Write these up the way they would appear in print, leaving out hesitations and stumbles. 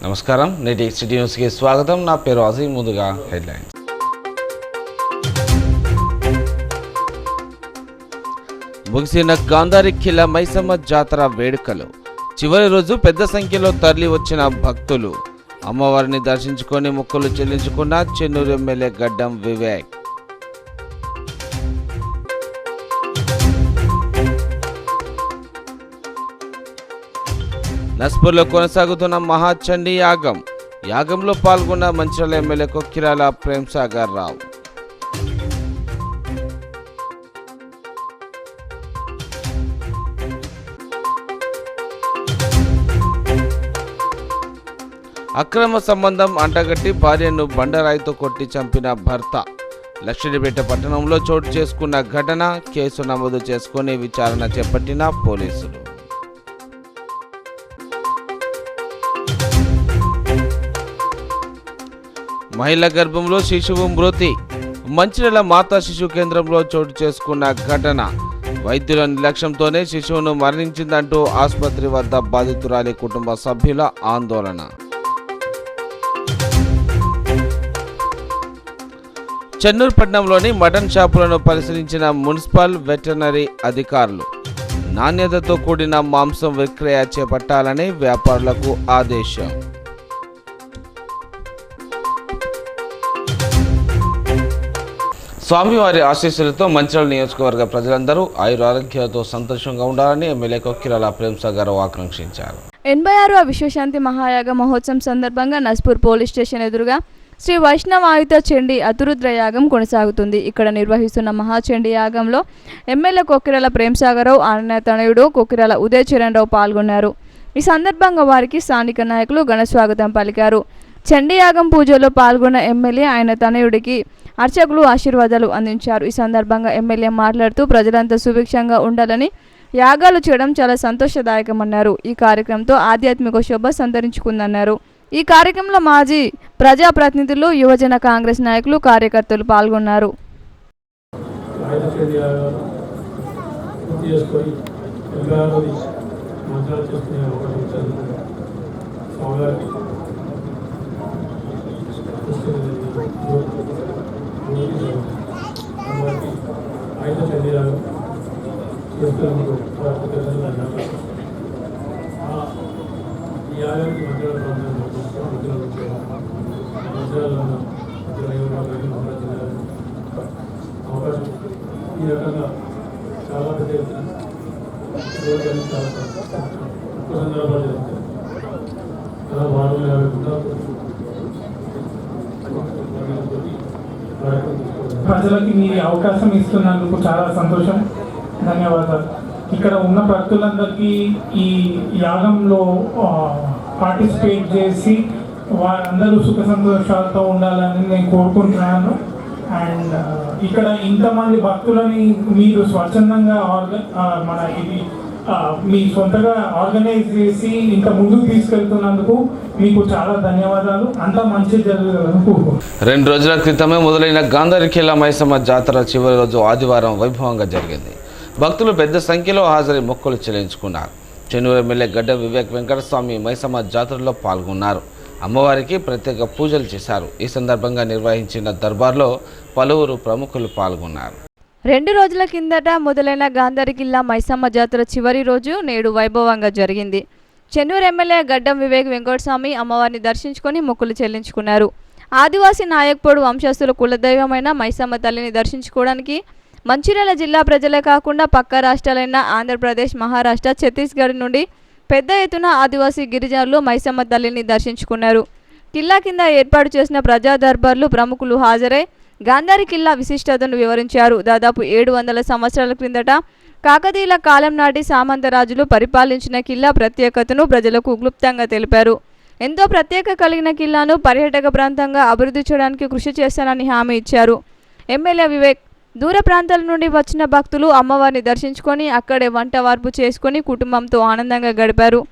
నమస్కారం, నేటి సిటీ న్యూస్కి స్వాగతం. నా పేరు అజీం. ముందుగా హెడ్లైన్స్. ముగిసిన గాంధారి ఖిలా మైసమ్మ జాతర వేడుకలు. చివరి రోజు పెద్ద సంఖ్యలో తరలి వచ్చిన భక్తులు అమ్మవారిని దర్శించుకొని మొక్కులు చెల్లించుకున్న చెన్నూరు ఎమ్మెల్యే గడ్డం వివేక్. నస్పూర్లో కొనసాగుతున్న మహాచండీ యాగం. యాగంలో పాల్గొన్న మంచిర్యాల ఎమ్మెల్యే కొక్కిరాల ప్రేమ్సాగర్ రావు. అక్రమ సంబంధం అంటగట్టి భార్యను బండరాయితో కొట్టి చంపిన భర్త. లక్షడిపేట పట్టణంలో చోటు చేసుకున్న ఘటన. కేసు నమోదు చేసుకుని విచారణ చేపట్టిన పోలీసులు. మహిళ గర్భంలో శిశువు మృతి. మంచిర్యాల మాతా శిశు కేంద్రంలో చోటు చేసుకున్న ఘటన. వైద్యుల నిర్లక్ష్యంతోనే శిశువును మరణించిందంటూ ఆసుపత్రి వద్ద బాధితురాలి కుటుంబ సభ్యుల ఆందోళన. చెన్నూరు పట్టణంలోని మటన్ షాపులను పరిశీలించిన మున్సిపల్ వెటర్నరీ అధికారులు. నాణ్యతతో కూడిన మాంసం విక్రయ చేపట్టాలని వ్యాపారులకు ఆదేశం. స్వామివారి ఆశీస్సులతో మంచిర్యాల నియోజకవర్గ ప్రజలందరూ ఆయురారోగ్యాలతో సంతోషంగా ఉండాలని ఎమ్మెల్యే కొక్కిరాల ప్రేమ్సాగర్ రావు ఆకాంక్షించారు. 86వ విశ్వశాంతి మహాయాగ మహోత్సవం సందర్భంగా నస్పూర్ పోలీస్ స్టేషన్ ఎదురుగా శ్రీ వైష్ణవాయుత చండీ అతురుద్ర యాగం కొనసాగుతుంది. ఇక్కడ నిర్వహిస్తున్న మహాచండీ యాగంలో ఎమ్మెల్యే కొక్కిరాల ప్రేమ్సాగర్ రావు, ఆయన తనయుడు కొక్కిరాల ఉదయ్ చరణ్ రావు పాల్గొన్నారు. ఈ సందర్భంగా వారికి స్థానిక నాయకులు ఘన స్వాగతం పలికారు. చండీ యాగం పూజలో పాల్గొన్న ఎమ్మెల్యే, ఆయన తనయుడికి అర్చకులు ఆశీర్వాదాలు అందించారు. ఈ సందర్భంగా ఎమ్మెల్యే మాట్లాడుతూ ప్రజలంతా సుభిక్షంగా ఉండాలని, యాగాలు చేయడం చాలా సంతోషదాయకమన్నారు. ఈ కార్యక్రమంతో ఆధ్యాత్మిక శోభ సంతరించుకుందన్నారు. ఈ కార్యక్రమంలో మాజీ ప్రజాప్రతినిధులు, యువజన కాంగ్రెస్ నాయకులు, కార్యకర్తలు పాల్గొన్నారు. ఈ రకంగా చాలా పెద్ద సందర్భాలు జరుగుతాయి. చాలా బాగా ప్రజలకి మీ అవకాశం ఇస్తున్నందుకు చాలా సంతోషం, ధన్యవాదాలు. ఇక్కడ ఉన్న భక్తులందరికీ ఈ యాగంలో పార్టిసిపేట్ చేసి వారందరూ సుఖ సంతోషాలతో ఉండాలని నేను కోరుకుంటున్నాను. అండ్ ఇక్కడ ఇంతమంది భక్తులని మీరు స్వచ్ఛందంగా మన ఇది మీ సొంతగా ఆర్గనైజ్ చేసి ఇంత ముందుకు తీసుకెళ్తున్నందుకు మీకు చాలా ధన్యవాదాలు. అంతా మంచి జరగాలని కోరుకుంటున్నాను. 2 రోజుల క్రితమే మొదలైన గాంధారి ఖిలా మైసమ్మ జాతర చివరి రోజు ఆదివారం వైభవంగా జరిగింది. భక్తులు పెద్ద సంఖ్యలో హాజరై మొక్కులు చెల్లించుకున్నారు. చెన్నూరు ఎమ్మెల్యే గడ్డం వివేక్ వెంకటస్వామి మైసమ్మ జాతరలో పాల్గొన్నారు. అమ్మవారికి ప్రత్యేక పూజలు చేశారు. ఈ సందర్భంగా నిర్వహించిన దర్బార్లో పలువురు ప్రముఖులు పాల్గొన్నారు. 2 రోజుల కిందట మొదలైన గాంధారి ఖిలా మైసమ్మ జాతర చివరి రోజు నేడు వైభవంగా జరిగింది. చెన్నూరు ఎమ్మెల్యే గడ్డం వివేక్ వెంకటస్వామి అమ్మవారిని దర్శించుకొని మొక్కులు చెల్లించుకున్నారు. ఆదివాసీ నాయక్పోడు వంశస్థుల కులదైవమైన మైసమ్మ తల్లిని దర్శించుకోవడానికి మంచిర్యాల జిల్లా ప్రజలే కాకుండా పక్క రాష్ట్రాలైన ఆంధ్రప్రదేశ్, మహారాష్ట్ర, ఛత్తీస్గఢ్ నుండి పెద్ద ఎత్తున ఆదివాసీ గిరిజనులు మైసమ్మ తల్లిని దర్శించుకున్నారు. ఖిల్లా కింద ఏర్పాటు చేసిన ప్రజా దర్బార్లు ప్రముఖులు హాజరై గాంధారి ఖిల్లా విశిష్టతను వివరించారు. దాదాపు 700 సంవత్సరాల క్రిందట కాకతీయుల కాలం నాటి సామంతరాజులు పరిపాలించిన ఖిల్లా ప్రత్యేకతను ప్రజలకు క్లుప్తంగా తెలిపారు. ఎంతో ప్రత్యేక కలిగిన ఖిల్లాను పర్యాటక ప్రాంతంగా అభివృద్ధి చేయడానికి కృషి చేస్తానని హామీ ఇచ్చారు. ఎమ్మెల్యే వివేక్ దూర ప్రాంతాల నుండి వచ్చిన భక్తులు అమ్మవారిని దర్శించుకొని అక్కడే వంట వార్పు చేసుకొని కుటుంబంతో ఆనందంగా గడిపారు.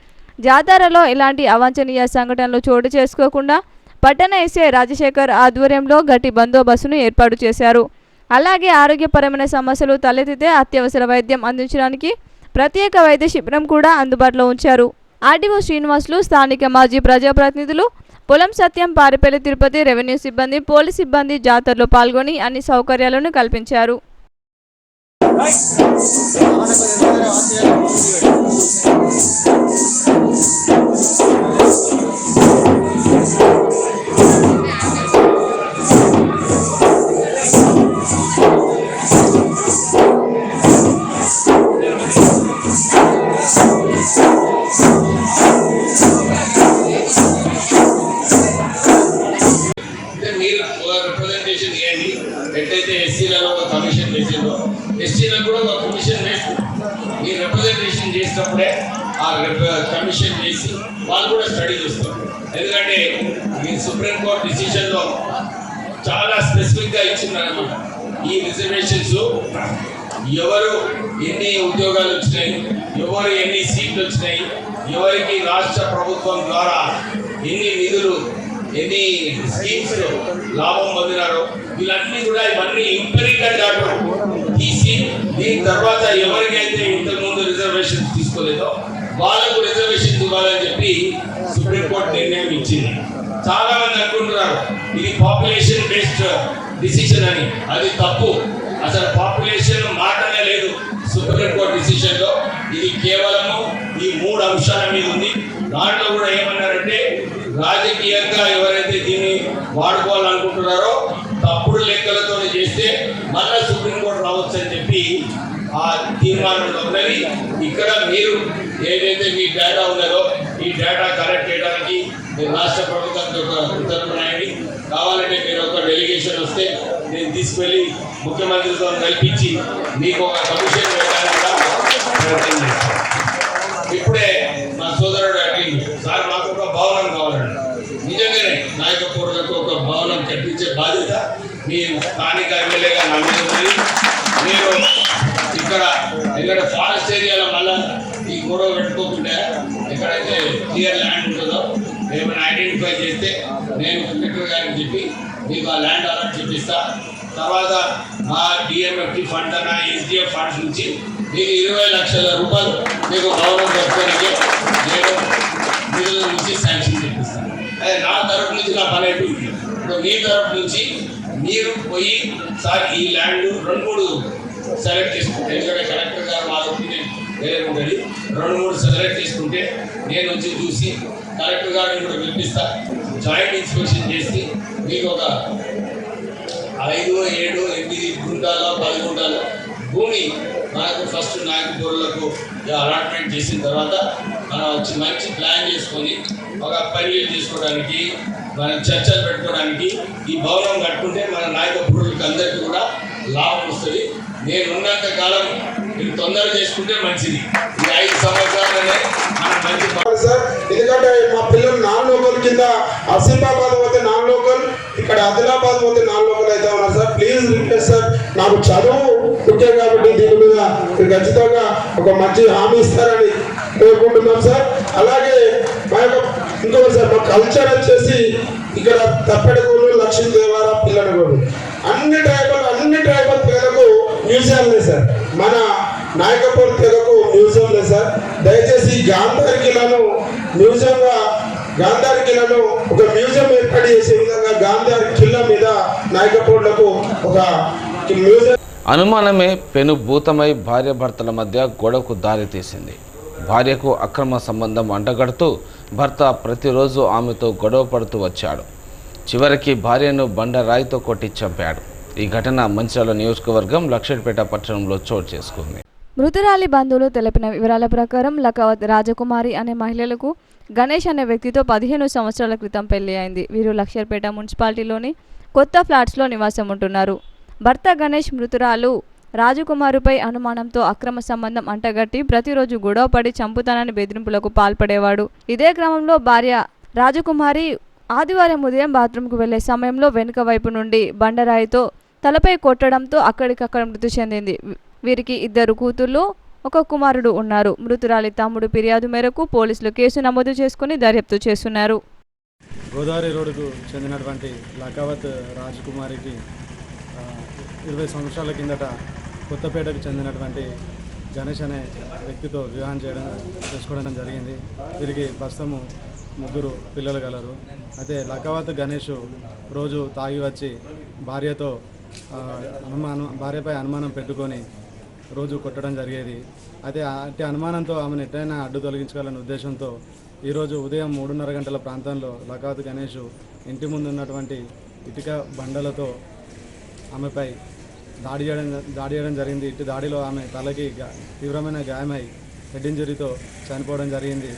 జాతరలో ఎలాంటి అవాంఛనీయ సంఘటనలు చోటు చేసుకోకుండా పట్టణ ఎస్ఐ రాజశేఖర్ ఆధ్వర్యంలో గట్టి బందోబస్తును ఏర్పాటు చేశారు. అలాగే ఆరోగ్యపరమైన సమస్యలు తలెత్తితే అత్యవసర వైద్యం అందించడానికి ప్రత్యేక వైద్య శిబిరం కూడా అందుబాటులో ఉంచారు. ఆర్డీఓ శ్రీనివాసులు, స్థానిక మాజీ ప్రజాప్రతినిధులు, పొలం సత్యం, పారిపల్లి తిరుపతి, రెవెన్యూ సిబ్బంది, పోలీస్ సిబ్బంది జాతరలో పాల్గొని అన్ని సౌకర్యాలను కల్పించారు. మీరు రిప్రజెంటేషన్ చేయండి. ఎట్లయితే ఎస్సీలలో ఒక కమిషన్ వేసిందో ఎస్సీలకు కూడా ఒక కమిషన్ వేసి మీరు రిప్రజెంటేషన్ చేసినప్పుడే ఆ కమిషన్ చేసి వాళ్ళు కూడా స్టడీ చేస్తారు. ఎందుకంటే ఈ సుప్రీంకోర్టు డిసిషన్లో చాలా స్పెసిఫిక్గా ఇచ్చిందన్నమాట. ఈ రిజర్వేషన్స్ ఎవరు ఎన్ని ఉద్యోగాలు వచ్చినాయి, ఎవరు ఎన్ని సీట్లు వచ్చినాయి, ఎవరికి రాష్ట్ర ప్రభుత్వం ద్వారా ఎన్ని నిధులు, ఎన్ని స్కీమ్స్ లాభం పొందినారో వీళ్ళన్నీ కూడా ఇవన్నీ ఇంపెరికల్ డాటా తీసి దీని తర్వాత ఎవరికైతే ఇంతకుముందు రిజర్వేషన్ తీసుకోలేదో వాళ్ళకు రిజర్వేషన్ ఇవ్వాలని చెప్పి సుప్రీంకోర్టు నిర్ణయం ఇచ్చింది. చాలా మంది అనుకుంటున్నారు ఇది పాపులేషన్ బేస్డ్ డిసిషన్ అని. అది తప్పు. అసలు పాపులేషన్ మాటనే లేదు సుప్రీంకోర్టు డిసిషన్ లో. ఇది కేవలము ఈ 3 అంశాల మీద ఉంది. దాంట్లో కూడా ఏమన్నారంటే రాజకీయంగా ఎవరైతే దీన్ని వాడుకోవాలనుకుంటున్నారో తప్పుడు లెక్కలతో చేస్తే మళ్ళా సుప్రీంకోర్టు రావచ్చు అని చెప్పి ఆ తీర్మానంలో ఉన్నది. ఇక్కడ మీరు ఏదైతే మీ డేటా ఉన్నదో ఈ డేటా కలెక్ట్ చేయడానికి మీరు రాష్ట్ర ప్రభుత్వంతో ఉత్తర్వులు రాయండి. కావాలంటే మీరు ఒక డెలిగేషన్ వస్తే నేను తీసుకువెళ్ళి ముఖ్యమంత్రితో కల్పించి మీకు ఒక కమిషన్ వేయడానికి కూడా ప్రయత్నం చేస్తాను. ఇప్పుడే మా సోదరుడు అడిగింది, సార్ మాకు ఒక భవనం కావాలండి. నిజంగానే నాయకపూర్లకు ఒక భవనం కట్టించే బాధ్యత మీ స్థానిక ఎమ్మెల్యేగా నా మీద ఉంది. మీరు ఇక్కడ ఫారెస్ట్ ఏరియాలో మళ్ళా ఈ గొడవ పెట్టుకోకుండా ఎక్కడైతే క్లియర్ ల్యాండ్ ఉంటుందో ఏమైనా ఐడెంటిఫై చేస్తే నేను కలెక్టర్ గారికి చెప్పి మీకు ఆ ల్యాండ్ అలాట్ చేపిస్తా. తర్వాత మా డిఎంఎఫ్టీ ఫండ్ అన్న ఎస్డిఎఫ్ ఫండ్స్ నుంచి మీకు 20 లక్షల రూపాయలు మీకు భవనం కట్టుకోవడానికి నేను నిధుల నుంచి శాంక్షన్ చేపిస్తాను. అదే నా తరఫు నుంచి నా పని అయిపోయింది. ఇప్పుడు మీ తరఫు నుంచి మీరు పోయి సార్ ఈ ల్యాండ్ 2-3 సెలెక్ట్ చేసుకుంటే, ఎందుకంటే కలెక్టర్ గారు మా ఒపీనియన్ వేరే ఉంటుంది, 2-3 సెలెక్ట్ చేసుకుంటే నేను వచ్చి చూసి కలెక్టర్ గారిని కూడా పిలిపిస్తా. జాయింట్ ఇన్స్పెక్షన్ చేసి మీకు ఒక 5, 7, 8 గుంటాల 10 గుంటాల భూమి మనకు ఫస్ట్ నాయకులకు అలాట్మెంట్ చేసిన తర్వాత మనం వచ్చి మంచి ప్లాన్ చేసుకొని ఒక పనులు చేసుకోవడానికి, మనం చర్చలు పెట్టుకోవడానికి ఈ భవనం కట్టుకుంటే మన నాయకులకు అందరికీ కూడా లాభం వస్తుంది. నేను ఉన్నంత కాలం మీరు తొందరగా చేసుకుంటే మంచిది. ఈ 5 సంవత్సరాలనే మనం మంచి సార్. ఎందుకంటే మా పిల్లలు నాన్ లోకల్ కింద ఆసిఫాబాద్ పోతే నాన్ లోకల్, ఇక్కడ ఆదిలాబాద్ పోతే నాన్ లోకల్ అయితే ఉన్నారు సార్. ప్లీజ్ రిక్వెస్ట్ సార్, నాకు చదువు ముఖ్యం కాబట్టి దీని మీద ఖచ్చితంగా ఒక మంచి హామీ ఇస్తారని కోరుకుంటున్నాం సార్. అలాగే మా యొక్క ఇంకొకటి సార్, మా కల్చర్ వచ్చేసి ఇక్కడ తప్పెడగూరు, లక్ష్మీదేవర, పిల్లనగూరు అన్ని ట్రైబల్ తెగలకు మ్యూజియం లేదు సార్. మన నాయకపూర్ తెగకు మ్యూజియం లేదు సార్. దయచేసి గాంధారి కిలాను ఒక మ్యూజియం ఏర్పాటు చేసే విధంగా గాంధారి కిల్లా మీద నాయకపూర్లకు ఒక మ్యూజియం. అనుమానమే పెనుభూతమై భార్యాభర్తల మధ్య గొడవకు దారితీసింది. భార్యకు అక్రమ సంబంధం అంటగడుతూ భర్త ప్రతిరోజు ఆమెతో గొడవ పడుతూ వచ్చాడు. చివరికి భార్యను బండరాయితో కొట్టి చంపాడు. ఈ ఘటన మంచిర్యాల నియోజకవర్గం లక్షెట్పేట పట్టణంలో చోటు చేసుకుంది. మృతురాలి బంధువులు తెలిపిన వివరాల ప్రకారం లకావత్ రాజకుమారి అనే మహిళలకు గణేష్ అనే వ్యక్తితో 15 సంవత్సరాల క్రితం పెళ్లి అయింది. వీరు లక్షెట్పేట మున్సిపాలిటీలోని కొత్త ఫ్లాట్స్లో నివాసం ఉంటున్నారు. భర్త గణేష్ మృతురాలు రాజకుమారిపై అనుమానంతో అక్రమ సంబంధం అంటగట్టి ప్రతిరోజు గొడవపడి చంపుతానని బెదిరింపులకు పాల్పడేవాడు. ఇదే క్రమంలో భార్య రాజకుమారి ఆదివారం ఉదయం బాత్రూంకు వెళ్లే సమయంలో వెనుక వైపు నుండి బండరాయితో తలపై కొట్టడంతో అక్కడికక్కడ మృతి చెందింది. వీరికి 2 కూతుళ్లు, 1 కుమారుడు ఉన్నారు. మృతురాలి తమ్ముడు ఫిర్యాదు మేరకు పోలీసులు కేసు నమోదు చేసుకుని దర్యాప్తు చేస్తున్నారు. గోదావరి రోడ్డుకు చెందినటువంటి లకావత్ రాజకుమారికి 20 సంవత్సరాల కిందట కొత్తపేటకు చెందినటువంటి గణేష్ అనే వ్యక్తితో వివాహం చేసుకోవడం జరిగింది. వీరికి ప్రస్తుతము 3 పిల్లలు గలరు. అయితే లకావత్ గణేష్ రోజు తాగి వచ్చి భార్యపై అనుమానం పెట్టుకొని రోజు కొట్టడం జరిగేది. అయితే అట్టి అనుమానంతో ఆమెను ఎట్లయినా అడ్డు తొలగించుకోవాలనే ఉద్దేశంతో ఈరోజు ఉదయం 3:30 గంటల ప్రాంతంలో లకావత్ గణేష్ ఇంటి ముందు ఉన్నటువంటి ఇటుక బండలతో ఆమెపై దాడి చేయడం జరిగింది. ఇటు దాడిలో ఆమె తలకి తీవ్రమైన గాయమై హెడ్ ఇంజరీతో చనిపోవడం జరిగింది.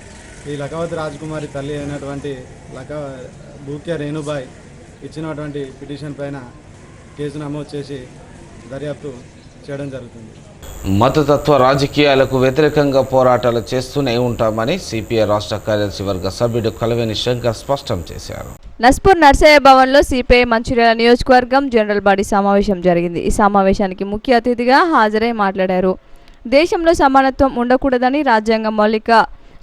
ఈ లకావత్ రాజకుమారి తల్లి అయినటువంటి బూక్యా రేణుబాయ్ ఇచ్చినటువంటి పిటిషన్ పైన కేసు నమోదు చేసి దర్యాప్తు చేయడం జరుగుతుంది. మతతత్వ రాజకీయాలకు వ్యతిరేకంగా పోరాటాలు చేస్తూనే ఉంటామని సిపిఐ రాష్ట్ర కార్యదర్శి వర్గ సభ్యుడు కలవేని శంకర్ స్పష్టం చేశారు. నస్పూర్ నర్సయ్య భవన్లో సిపిఐ మంచిర్యాల నియోజకవర్గం జనరల్ బాడీ సమావేశం జరిగింది. ఈ సమావేశానికి ముఖ్య అతిథిగా హాజరై మాట్లాడారు. దేశంలో సమానత్వం ఉండకూడదని, రాజ్యాంగ మౌలిక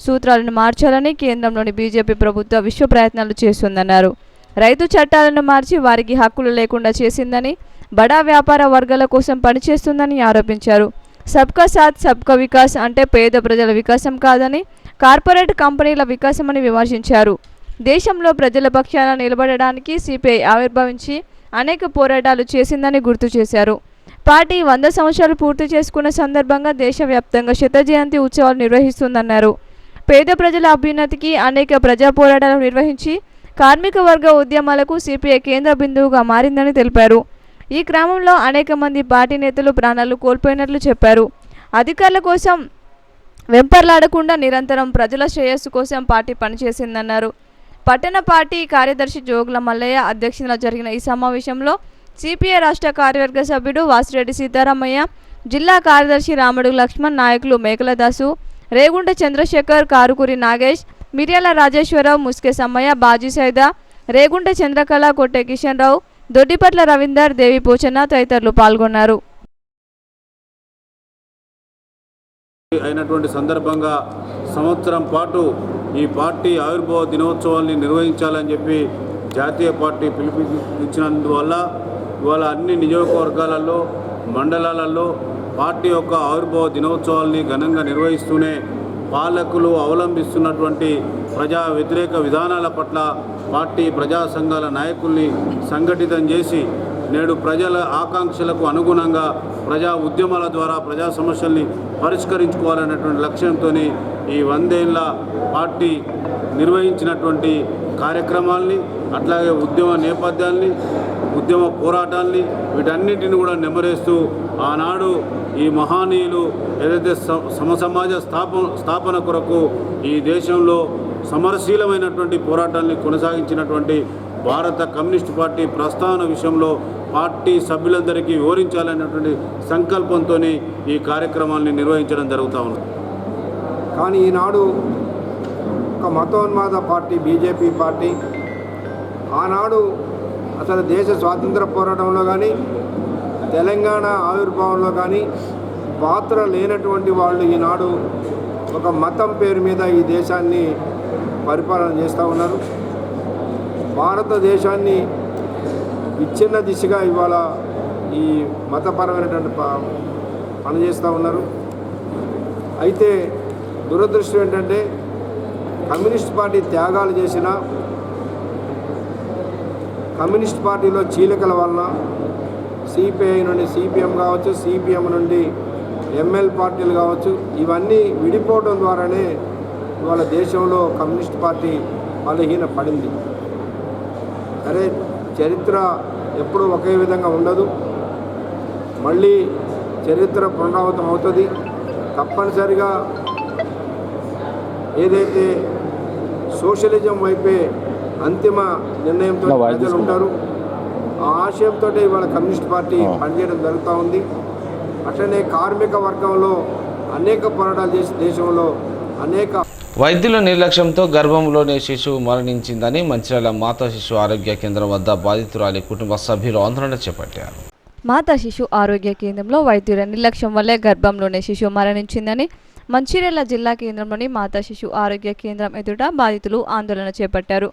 సూత్రాలను మార్చాలని కేంద్రంలోని బీజేపీ ప్రభుత్వం విశ్వ ప్రయత్నాలు చేస్తుందన్నారు. రైతు చట్టాలను మార్చి వారికి హక్కులు లేకుండా చేసిందని, బడా వ్యాపార వర్గాల కోసం పనిచేస్తుందని ఆరోపించారు. సబ్కా సాత్ సబ్కా వికాస్ అంటే పేద ప్రజల వికాసం కాదని, కార్పొరేట్ కంపెనీల వికాసమని విమర్శించారు. దేశంలో ప్రజల పక్షాన నిలబడడానికి సిపిఐ ఆవిర్భవించి అనేక పోరాటాలు చేసిందని గుర్తు చేశారు. పార్టీ 100 సంవత్సరాలు పూర్తి చేసుకున్న సందర్భంగా దేశవ్యాప్తంగా శత జయంతి ఉత్సవాలు నిర్వహిస్తుందన్నారు. పేద ప్రజల అభ్యున్నతికి అనేక ప్రజా పోరాటాలు నిర్వహించి కార్మిక వర్గ ఉద్యమాలకు సిపిఐ కేంద్ర బిందువుగా మారిందని తెలిపారు. ఈ క్రమంలో అనేక మంది పార్టీ నేతలు ప్రాణాలు కోల్పోయినట్లు చెప్పారు. అధికారుల కోసం వెంపర్లాడకుండా నిరంతరం ప్రజల శ్రేయస్సు కోసం పార్టీ పనిచేసిందన్నారు. పట్టణ పార్టీ కార్యదర్శి జోగుల మల్లయ్య అధ్యక్షతన జరిగిన ఈ సమావేశంలో సిపిఐ రాష్ట్ర కార్యవర్గ సభ్యుడు వాసిరెడ్డి సీతారామయ్య, జిల్లా కార్యదర్శి రామడు లక్ష్మణ్, నాయకులు మేకలదాసు, రేగుంట చంద్రశేఖర్, కారుకూరి నాగేష్, మిర్యాల రాజేశ్వరరావు, ముస్కే సమ్మయ్య, బాజీ సైదా, రేగుంట చంద్రకళ, కొట్టె కిషన్ రావు, దొడ్డిపట్ల రవీందర్, దేవి పోచన్న తదితరులు పాల్గొన్నారు. అయినటువంటి సందర్భంగా సంవత్సరం పాటు ఈ పార్టీ ఆవిర్భావ దినోత్సవాన్ని నిర్వహించాలని చెప్పి జాతీయ పార్టీ పిలుపునిచ్చినందువల్ల ఇవాళ అన్ని నియోజకవర్గాలలో, మండలాలలో పార్టీ యొక్క ఆవిర్భావ దినోత్సవాల్ని ఘనంగా నిర్వహిస్తూనే పాలకులు అవలంబిస్తున్నటువంటి ప్రజా వ్యతిరేక విధానాల పట్ల పార్టీ ప్రజా సంఘాల నాయకుల్ని సంఘటితం చేసి నేడు ప్రజల ఆకాంక్షలకు అనుగుణంగా ప్రజా ఉద్యమాల ద్వారా ప్రజా సమస్యల్ని పరిష్కరించుకోవాలనేటువంటి లక్ష్యంతో ఈ 100 ఏళ్ల పార్టీ నిర్వహించినటువంటి కార్యక్రమాల్ని, అట్లాగే ఉద్యమ నేపథ్యాల్ని, ఉద్యమ పోరాటాల్ని, వీటన్నిటిని కూడా నెమరేస్తూ ఆనాడు ఈ మహానీయులు ఏదైతే సమసమాజ స్థాపన కొరకు ఈ దేశంలో సమరశీలమైనటువంటి పోరాటాల్ని కొనసాగించినటువంటి భారత కమ్యూనిస్టు పార్టీ ప్రస్థాన విషయంలో పార్టీ సభ్యులందరికీ వివరించాలనేటువంటి సంకల్పంతో ఈ కార్యక్రమాన్ని నిర్వహించడం జరుగుతూ ఉంది. కానీ ఈనాడు ఒక మతోన్మాద పార్టీ బీజేపీ పార్టీ ఆనాడు అసలు దేశ స్వాతంత్ర పోరాటంలో కానీ తెలంగాణ ఆవిర్భావంలో కానీ పాత్ర లేనటువంటి వాళ్ళు ఈనాడు ఒక మతం పేరు మీద ఈ దేశాన్ని పరిపాలన చేస్తూ ఉన్నారు. భారతదేశాన్ని విచ్ఛిన్న దిశగా ఇవాళ ఈ మతపరమైనటువంటి పనిచేస్తూ ఉన్నారు. అయితే దురదృష్టం ఏంటంటే కమ్యూనిస్ట్ పార్టీ త్యాగాలు చేసిన, కమ్యూనిస్ట్ పార్టీలో చీలికల వలన సిపిఐ నుండి సిపిఎం కావచ్చు, సిపిఎం నుండి ఎంఎల్ పార్టీలు కావచ్చు, ఇవన్నీ విడిపోవడం ద్వారానే ఇవాళ దేశంలో కమ్యూనిస్ట్ పార్టీ బలహీన పడింది. సరే, చరిత్ర ఎప్పుడూ ఒకే విధంగా ఉండదు. మళ్ళీ చరిత్ర పునరావృతం అవుతుంది. తప్పనిసరిగా ఏదైతే సోషలిజం వైపే అంతిమ నిర్ణయంతో ప్రజలు ఉంటారు, ఆ ఆశయంతో ఇవాళ కమ్యూనిస్ట్ పార్టీ పనిచేయడం జరుగుతూ ఉంది. అట్లనే కార్మిక వర్గంలో అనేక పోరాటాలు చేసి దేశంలో అనేక వైద్యుల నిర్లక్ష్యంతో గర్భంలోనే శిశువు మరణించిందని మంచిర్యాల మాతా శిశు ఆరోగ్య కేంద్రం వద్ద బాధితురాలి కుటుంబ సభ్యులు ఆందోళన చేపట్టారు. మాతా శిశు ఆరోగ్య కేంద్రంలో వైద్యుల నిర్లక్ష్యం వల్లే గర్భంలోనే శిశువు మరణించిందని మంచిర్యాల జిల్లా కేంద్రంలోని మాతా శిశు ఆరోగ్య కేంద్రం ఎదుట బాధితులు ఆందోళన చేపట్టారు.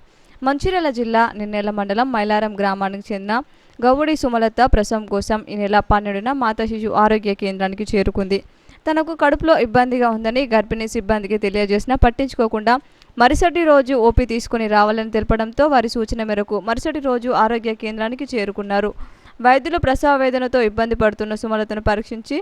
మంచిర్యాల జిల్లా నిన్నెల మండలం మైలారం గ్రామానికి చెందిన గౌడి సుమలత ప్రసవం కోసం ఈ నెల 12న మాతా శిశు ఆరోగ్య కేంద్రానికి చేరుకుంది. తనకు కడుపులో ఇబ్బందిగా ఉందని గర్భిణీ సిబ్బందికి తెలియజేసినా పట్టించుకోకుండా మరుసటి రోజు ఓపీ తీసుకుని రావాలని తెలపడంతో వారి సూచన మేరకు మరుసటి రోజు ఆరోగ్య కేంద్రానికి చేరుకున్నారు. వైద్యులు ప్రసవ వేదనతో ఇబ్బంది పడుతున్న సుమలతను పరీక్షించి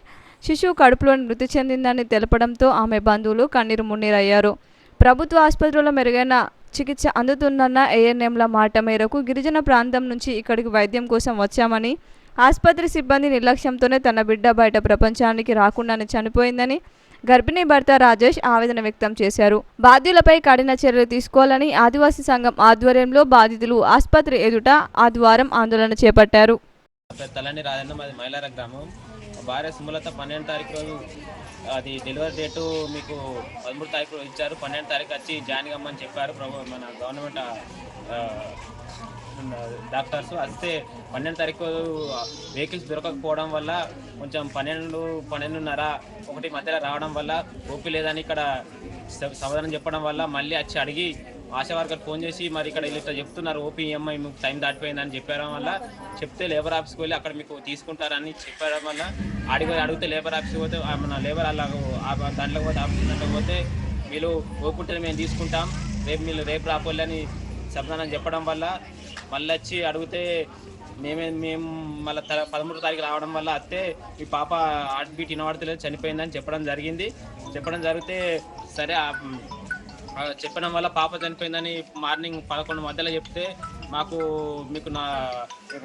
శిశువు కడుపులోని మృతి చెందిందని తెలపడంతో ఆమె బంధువులు కన్నీరు మున్నీరయ్యారు. ప్రభుత్వ ఆసుపత్రిలో మెరుగైన చికిత్స అందుతుందన్న ఏఎన్ఎంల మాట మేరకు గిరిజన ప్రాంతం నుంచి ఇక్కడికి వైద్యం కోసం వచ్చామని, ఆసుపత్రి సిబ్బంది నిర్లక్ష్యంతోనే తన బిడ్డ బయట ప్రపంచానికి రాకుండానే చనిపోయిందని గర్భిణీ భర్త రాజేష్ ఆవేదన వ్యక్తం చేశారు. బాధ్యులపై కఠిన చర్యలు తీసుకోవాలని ఆదివాసీ సంఘం ఆధ్వర్యంలో బాధితులు ఆసుపత్రి ఎదుట ఆదివారం ఆందోళన చేపట్టారు. తలని రాజన్న మాది మైలార గ్రామం. భార్య సుమలత 12 తారీఖు రోజు అది డెలివరీ డేటు మీకు 13 తారీఖు ఇచ్చారు. 12 తారీఖు వచ్చి జాయిన్ కమ్మని చెప్పారు మన గవర్నమెంట్ డాక్టర్స్. వస్తే 12 తారీఖు వెహికల్స్ దొరకకపోవడం వల్ల కొంచెం 12:30 1 మధ్యలో రావడం వల్ల ఓపీ లేదని ఇక్కడ సమాధానం చెప్పడం వల్ల మళ్ళీ వచ్చి అడిగి ఆశా వర్కర్ ఫోన్ చేసి మరి ఇక్కడ ఇట్లా చెప్తున్నారు ఓపీ ఈఎంఐ మీకు టైం దాటిపోయిందని చెప్పడం వల్ల చెప్తే లేబర్ ఆఫీస్కి వెళ్ళి అక్కడ మీకు తీసుకుంటారని చెప్పడం వల్ల అడిగితే లేబర్ ఆఫీస్కి పోతే మన లేబర్ అలా దాంట్లో పోతే ఆఫీస్ దాంట్లో పోతే వీళ్ళు ఓపుంటే మేము తీసుకుంటాం రేపు రాపోలేని సమాధానం చెప్పడం వల్ల మళ్ళీ వచ్చి అడిగితే మేము మళ్ళీ 13 తారీఖు రావడం వల్ల అత్తే మీ పాప హార్ట్ బీట్ వినబడతలేదు చనిపోయిందని చెప్పడం జరిగితే సరే చెప్పడం వల్ల పాప చనిపోయిందని మార్నింగ్ 11 మధ్యలో చెప్తే మీకు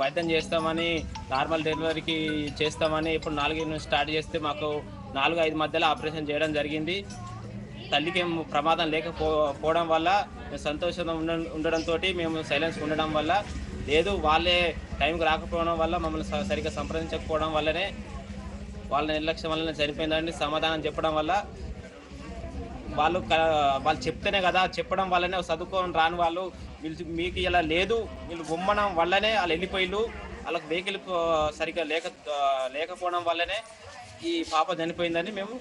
వైద్యం చేస్తామని నార్మల్ డెలివరీకి చేస్తామని ఇప్పుడు 4 స్టార్ట్ చేస్తే మాకు 4-5 మధ్యలో ఆపరేషన్ చేయడం జరిగింది. తల్లికి ఏం ప్రమాదం లేకపోవడం వల్ల సంతోషంగా ఉండడంతో మేము సైలెన్స్ ఉండడం వల్ల లేదు వాళ్ళే టైంకి రాకపోవడం వల్ల మమ్మల్ని సరిగ్గా సంప్రదించకపోవడం వల్లనే వాళ్ళ నిర్లక్ష్యం వల్లనే చనిపోయిందని సమాధానం చెప్పడం వల్ల వాళ్ళు చెప్తేనే కదా చెప్పడం వల్లనే చదువుకొని రాని వాళ్ళు మీకు ఇలా లేదు వీళ్ళు గుమ్మడం వల్లనే వాళ్ళు వెళ్ళిపోయిళ్ళు వాళ్ళకి వెహికల్ సరిగ్గా లేకపోవడం వల్లనే ఈ పాప చనిపోయిందని మేము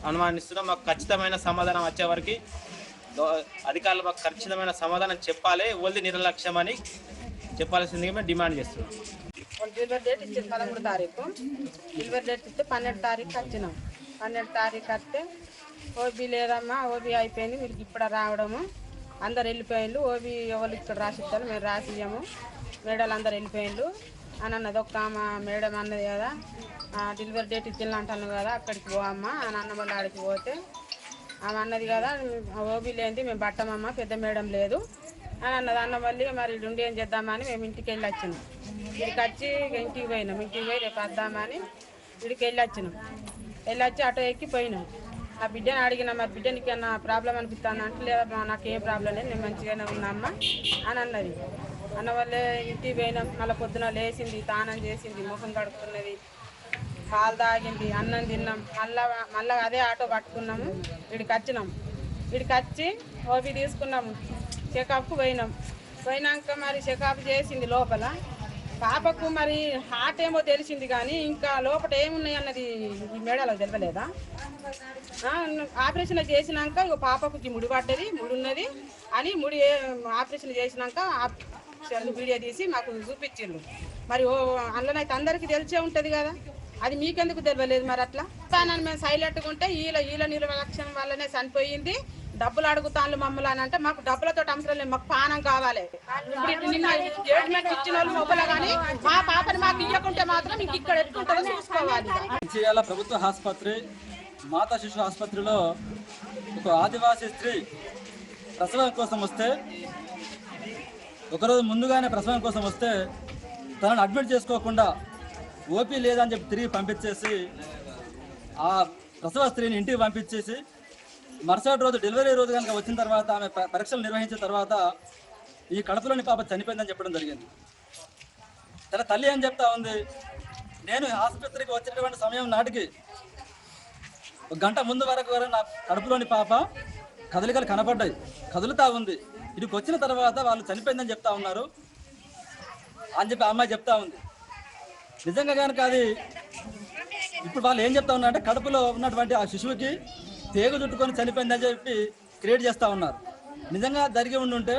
అనుమానిస్తున్నాం. మాకు ఖచ్చితమైన సమాధానం వచ్చే వరకు అధికారులు మాకు ఖచ్చితమైన సమాధానం చెప్పాలి. ఓల్ది నిర్లక్ష్యం అని చెప్పాల్సిందిగా మేము డిమాండ్ చేస్తున్నాం. డెలివరీ డేట్ ఇచ్చింది 13 తారీఖు. డెలివరీ డేట్ ఇస్తే 12 తారీఖు వచ్చినాం. 12 తారీఖు వస్తే ఓబీ లేదమ్మా ఓబీ అయిపోయింది వీళ్ళకి ఇప్పుడు రావడము అందరు వెళ్ళిపోయిండ్రు. ఓబీ ఎవరు ఇక్కడ రాసిస్తారు మేము రాసియ్యము మేడలు అందరు వెళ్ళిపోయిండ్రు అని అన్నది. ఒక్క మేడం అన్నది కదా డెలివరీ డేట్ ఇచ్చింది అంటాను కదా అక్కడికి పోవమ్మా అని అన్న వాళ్ళ ఆడికి పోతే ఆమె అన్నది కదా ఓబీ లేనిది మేము పట్టమమ్మ పెద్ద మేడం లేదు అని అన్నది. అన్న మళ్ళీ మరి ఉండి ఏం చేద్దామని మేము ఇంటికి వెళ్ళి వచ్చినాం. ఇక్కడికి వచ్చి ఇంటికి పోయినాం. ఇంటికి పోయి రేపు వద్దామని ఇక్కడికి వెళ్ళి వచ్చి ఆటో ఎక్కి పోయినాం. ఆ బిడ్డని అడిగినా మరి బిడ్డనికి ఏమన్నా ప్రాబ్లం అనిపిస్తాను అంటే లేదా నాకు ఏం ప్రాబ్లం లేదు నేను మంచిగానే ఉన్నామ్మా అని అన్నది. అన్న వల్లే ఇంటికి పోయినాం. మళ్ళీ పొద్దున లేచింది తానం చేసింది ముఖం కడుక్కున్నది పాలు తాగింది అన్నం తిన్నాం. మళ్ళీ అదే ఆటో పట్టుకున్నాము వీడికి వచ్చినాం. వీడికి వచ్చి ఓపీ తీసుకున్నాము చెకప్కు పోయినాక మరి చెకప్ చేసింది లోపల పాపకు మరి హార్ట్ ఏమో తెలిసింది కానీ ఇంకా లోపల ఏమున్నాయి అన్నది ఈ మేడలో తెలియలేదా. ఆపరేషన్ చేసినాక పాపకు ముడి పడ్డది ముడి ఉన్నది అని ఆపరేషన్ చేసినాక వీడియో తీసి మాకు చూపించిండ్రు. మరి అందులోనైతే అందరికీ తెలిసే ఉంటుంది కదా అది మీకెందుకు తెలియలేదు మరి అట్లా నన్ను మేము సైలెంట్గా ఉంటే వీళ్ళ నిర్లక్ష్యం వల్లనే చనిపోయింది. డబ్బులు అడుగుతాను మమ్మల్ని అని అంటే మాకు డబ్బులతో అవసరం లేదు మాకు పానం కావాలి. ఇప్పుడు నిన్న స్టేట్మెంట్ ఇచ్చిన వాళ్ళు మొబైల్ కానీ మా పాపని మాకు ఇవ్వకుంటే మాత్రం ఇంక ఇక్కడ ఎత్తుకుంటుందో చూసుకోవాలి. చేయాల ప్రభుత్వ ఆసుపత్రి మాతా శిశు ఆసుపత్రిలో ఒక ఆదివాసీ స్త్రీ ప్రసవం కోసం వస్తే ఒకరోజు ముందుగానే ప్రసవం కోసం వస్తే తనను అడ్మిట్ చేసుకోకుండా ఓపీ లేదని చెప్పి తిరిగి పంపించేసి ఆ ప్రసవ స్త్రీని ఇంటికి పంపించేసి మరుసటి రోజు డెలివరీ రోజు కనుక వచ్చిన తర్వాత ఆమె పరీక్షలు నిర్వహించిన తర్వాత ఈ కడుపులోని పాప చనిపోయిందని చెప్పడం జరిగింది. తన తల్లి ఏం చెప్తా ఉంది, నేను ఆసుపత్రికి వచ్చినటువంటి సమయం నాటికి 1 గంట ముందు వరకు నా కడుపులోని పాప కదలికలు కనపడ్డాయి, కదులుతూ ఉంది. ఇక్కడికి వచ్చిన తర్వాత వాళ్ళు చనిపోయిందని చెప్తా ఉన్నారు అని చెప్పి అమ్మాయి చెప్తా ఉంది. నిజంగా కనుక అది ఇప్పుడు వాళ్ళు ఏం చెప్తా ఉన్నారంటే కడుపులో ఉన్నటువంటి ఆ శిశువుకి పేగు చుట్టుకొని చనిపోయిందని చెప్పి క్రియేట్ చేస్తూ ఉన్నారు. నిజంగా జరిగి ఉండుంటే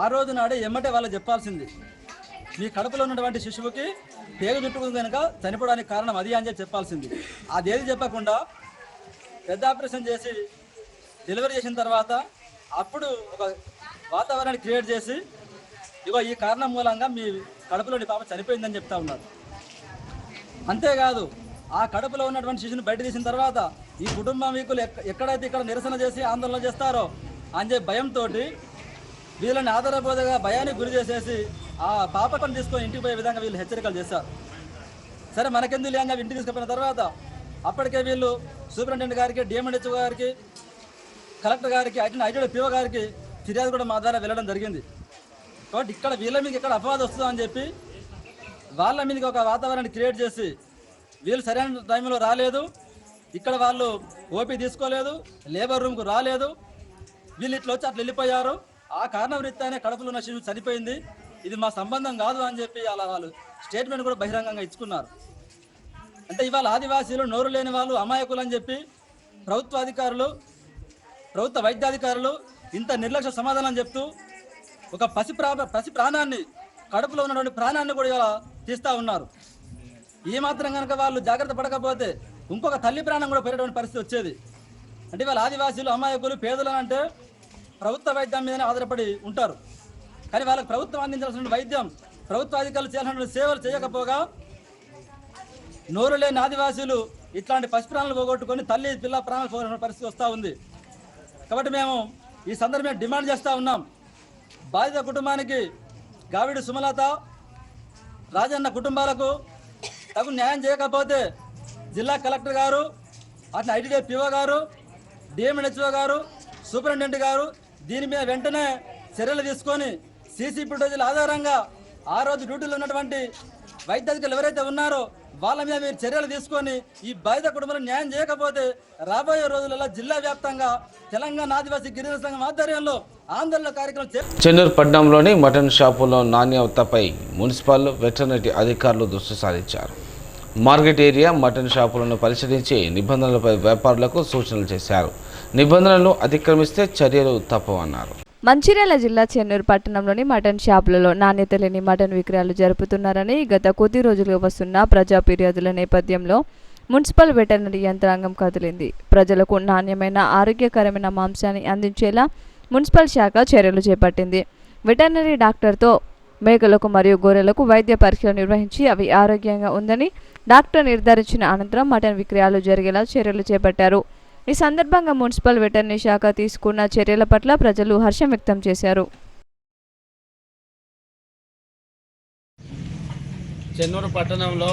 ఆ రోజు నాడే ఎమ్మటే వాళ్ళు చెప్పాల్సింది, మీ కడుపులో ఉన్నటువంటి శిశువుకి పేగు చుట్టుకుని కనుక చనిపోవడానికి కారణం అది అని చెప్పి చెప్పాల్సింది. అదేది చెప్పకుండా పెద్ద ఆపరేషన్ చేసి డెలివరీ చేసిన తర్వాత అప్పుడు ఒక వాతావరణాన్ని క్రియేట్ చేసి ఇగో ఈ కారణం మూలంగా మీ కడుపులోని పాప చనిపోయిందని చెప్తా ఉన్నారు. అంతేకాదు ఆ కడుపులో ఉన్నటువంటి శిశువుని బయట తీసిన తర్వాత ఈ కుటుంబ వీకులు ఎక్కడైతే ఇక్కడ నిరసన చేసి ఆందోళన చేస్తారో అని చెప్పి భయంతో వీళ్ళని ఆధారబోధగా భయానికి గురి చేసేసి ఆ పాపను తీసుకొని ఇంటికి పోయే విధంగా వీళ్ళు హెచ్చరికలు చేశారు. సరే మనకెందుకు లేని ఇంటికి తీసుకుపోయిన తర్వాత అప్పటికే వీళ్ళు సూపరింటెండెంట్ గారికి, డిఎంఎన్హెచ్ గారికి, కలెక్టర్ గారికి, ఐటీడీ పిఓ గారికి ఫిర్యాదు కూడా మా ద్వారా వెళ్ళడం జరిగింది. కాబట్టి ఇక్కడ వీళ్ళ మీద ఇక్కడ అపవాదం వస్తుందని చెప్పి వాళ్ళ మీదకి ఒక వాతావరణాన్ని క్రియేట్ చేసి వీళ్ళు సరైన టైంలో రాలేదు, ఇక్కడ వాళ్ళు ఓపీ తీసుకోలేదు, లేబర్ రూమ్కు రాలేదు, వీళ్ళు ఇట్లా వచ్చి అట్లా వెళ్ళిపోయారు, ఆ కారణం రీత్యానే కడుపులో ఉన్న శిశువు చనిపోయింది, ఇది మా సంబంధం కాదు అని చెప్పి అలా వాళ్ళు స్టేట్మెంట్ కూడా బహిరంగంగా ఇచ్చుకున్నారు. అంటే ఇవాళ ఆదివాసీలు నోరు లేని వాళ్ళు అమాయకులు అని చెప్పి ప్రభుత్వ అధికారులు, ప్రభుత్వ వైద్యాధికారులు ఇంత నిర్లక్ష్య సమాధానం చెప్తూ ఒక పసి ప్రాణాన్ని, కడుపులో ఉన్నటువంటి ప్రాణాన్ని కూడా ఇలా తీస్తూ ఉన్నారు. ఈ మాత్రం కనుక వాళ్ళు జాగ్రత్త పడకపోతే ఇంకొక తల్లి ప్రాణం కూడా పోయేటువంటి పరిస్థితి వచ్చేది. అంటే వాళ్ళ ఆదివాసీలు అమాయకులు, పేదలు అంటే ప్రభుత్వ వైద్యం మీదనే ఆధారపడి ఉంటారు. కానీ వాళ్ళకి ప్రభుత్వం అందించాల్సిన వైద్యం, ప్రభుత్వ అధికారులు చేయాల్సిన సేవలు చేయకపోగా నోరు లేని ఆదివాసీలు ఇట్లాంటి పసి ప్రాణాలు పోగొట్టుకొని తల్లి పిల్ల ప్రాణాలు పోగొట్టుకునే పరిస్థితి వస్తూ ఉంది. కాబట్టి మేము ఈ సందర్భంగా డిమాండ్ చేస్తూ ఉన్నాం, బాధిత కుటుంబానికి గావిడి సుమలత, రాజన్న కుటుంబాలకు తగు న్యాయం చేయకపోతే జిల్లా కలెక్టర్ గారు, అట్లా ఐటీడీ పిఓ గారు, డిఎంఎన్హెచ్ఓ గారు, సూపరింటెండెంట్ గారు దీని మీద వెంటనే చర్యలు తీసుకొని సీసీ ఫుటేజీల ఆధారంగా ఆ రోజు డ్యూటీలో ఉన్నటువంటి వైద్యాధికారులు ఎవరైతే ఉన్నారో వాళ్ళ మీద మీరు చర్యలు తీసుకొని ఈ బాధిత కుటుంబాలకు న్యాయం చేయకపోతే రాబోయే రోజులలో జిల్లా వ్యాప్తంగా తెలంగాణ ఆదివాసీ గిరిజన సంఘం ఆధ్వర్యంలో ఆందోళన కార్యక్రమం చెన్నూరు పట్టణంలోని మటన్ షాపులో నాణ్యతపై మున్సిపల్ వెటర్నరీ అధికారులు దృష్టి సారించారు. మార్కెట్ ఏరియా మటన్ షాపులను పరిశీలించి నిబంధనలపై వ్యాపారులకు సూచనలు చేశారు. నిబంధనలను అతిక్రమిస్తే చర్యలు తప్పవన్నారు. మంచిర్యాల జిల్లా చెన్నూరు పట్టణంలోని మటన్ షాపులలో నాణ్యత లేని మటన్ విక్రయాలు జరుపుతున్నారని గత కొద్ది రోజులుగా వస్తున్న ప్రజా ఫిర్యాదుల నేపథ్యంలో మున్సిపల్ వెటర్నరీ యంత్రాంగం కదిలింది. ప్రజలకు నాణ్యమైన ఆరోగ్యకరమైన మాంసాన్ని అందించేలా మున్సిపల్ శాఖ చర్యలు చేపట్టింది. వెటర్నరీ డాక్టర్తో మేకలకు మరియు గొర్రెలకు వైద్య పరీక్షలు నిర్వహించి అవి ఆరోగ్యంగా ఉందని డాక్టర్ నిర్ధారించిన అనంతరం మటన్ విక్రయాలు జరిగేలా చర్యలు చేపట్టారు. ఈ సందర్భంగా మున్సిపల్ వెటర్నరీ శాఖ తీసుకున్న చర్యల పట్ల ప్రజలు హర్షం వ్యక్తం చేశారు. చెన్నూరు పట్టణంలో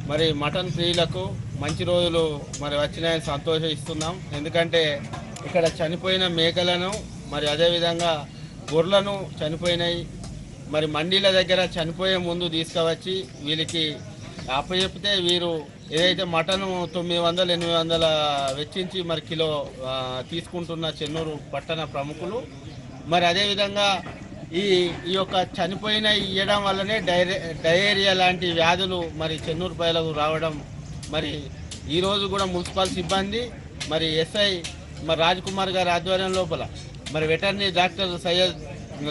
మరి మటన్ ప్రియులకు మంచి రోజులు మరి వచ్చినాయని సంతోషిస్తున్నాం. ఎందుకంటే ఇక్కడ చనిపోయిన మేకలను మరి అదేవిధంగా గొర్రెలను చనిపోయినాయి మరి మండీల దగ్గర చనిపోయే ముందు తీసుకువచ్చి వీళ్ళకి అప్పచెప్తే వీరు ఏదైతే మటన్ 900-800 వెచ్చించి మరి కిలో తీసుకుంటున్న చెన్నూరు పట్టణ ప్రముఖులు మరి అదేవిధంగా ఈ యొక్క చనిపోయిన ఇవ్వడం వల్లనే డయేరియా లాంటి వ్యాధులు మరి చెన్నూరు ప్రజలకు రావడం మరి ఈరోజు కూడా మున్సిపల్ సిబ్బంది మరి ఎస్ఐ మరి రాజ్ కుమార్ గారి ఆధ్వర్యం లోపల మరి వెటర్నరీ డాక్టర్ సయ్యద్